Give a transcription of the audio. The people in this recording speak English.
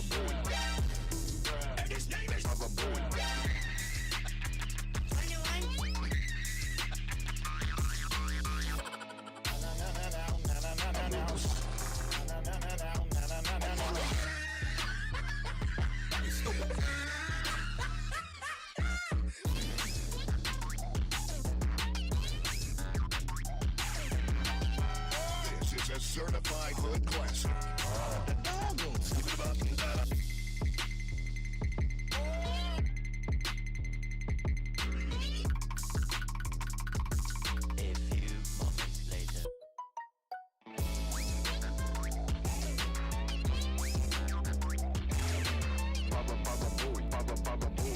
Baba Booey. And his name is Baba Booey. 21. This is a certified hood classic.